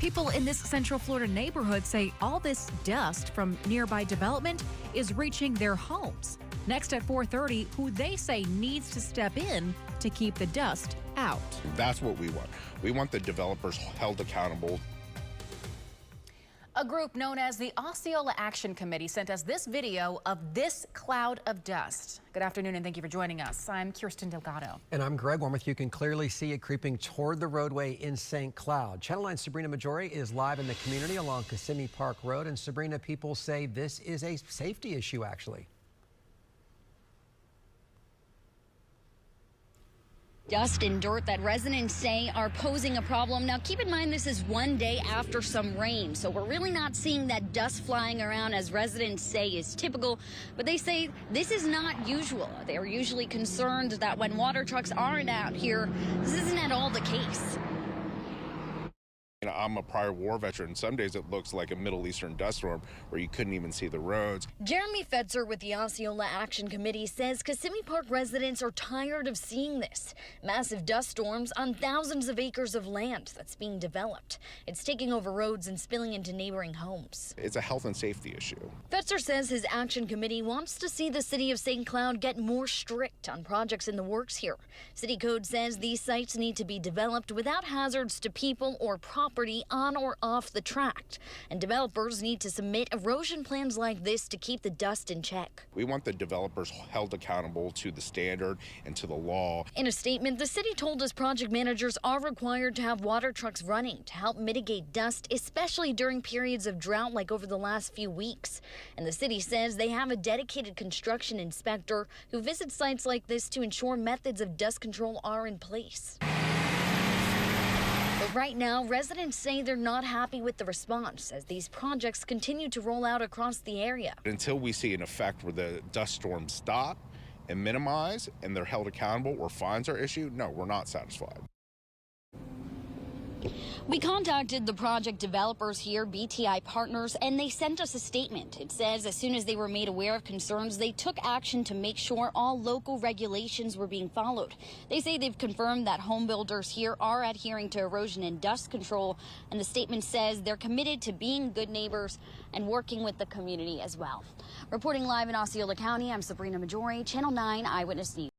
People in this Central Florida neighborhood say all this dust from nearby development is reaching their homes. Next at 4:30, who they say needs to step in to keep the dust out. That's what we want. We want the developers held accountable. A group known as the Osceola Action Committee sent us this video of this cloud of dust. Good afternoon and thank you for joining us. I'm Kirsten Delgado. And I'm Greg Wormuth. You can clearly see it creeping toward the roadway in St. Cloud. Channel 9's Sabrina Majori is live in the community along Kissimmee Park Road. And Sabrina, people say this is a safety issue, actually. Dust and dirt that residents say are posing a problem. Now, keep in mind, this is one day after some rain, so we're really not seeing that dust flying around as residents say is typical. But they say this is not usual. They're usually concerned that when water trucks aren't out here, this isn't at all the case. You know, I'm a prior war veteran. Some days it looks like a Middle Eastern dust storm where you couldn't even see the roads. Jeremy Fetzer with the Osceola Action Committee says Kissimmee Park residents are tired of seeing this. Massive dust storms on thousands of acres of land that's being developed. It's taking over roads and spilling into neighboring homes. It's a health and safety issue. Fetzer says his action committee wants to see the city of St. Cloud get more strict on projects in the works here. City code says these sites need to be developed without hazards to people or property on or off the tract, and developers need to submit erosion plans like this to keep the dust in check. We want the developers held accountable to the standard and to the law. In a statement, the city told us project managers are required to have water trucks running to help mitigate dust, especially during periods of drought like over the last few weeks. And the city says they have a dedicated construction inspector who visits sites like this to ensure methods of dust control are in place. But right now, residents say they're not happy with the response as these projects continue to roll out across the area. Until we see an effect where the dust storms stop and minimize and they're held accountable or fines are issued, no, we're not satisfied. We contacted the project developers here, BTI Partners, and they sent us a statement. It says as soon as they were made aware of concerns, they took action to make sure all local regulations were being followed. They say they've confirmed that home builders here are adhering to erosion and dust control, and the statement says they're committed to being good neighbors and working with the community as well. Reporting live in Osceola County, I'm Sabrina Majori, Channel 9 Eyewitness News.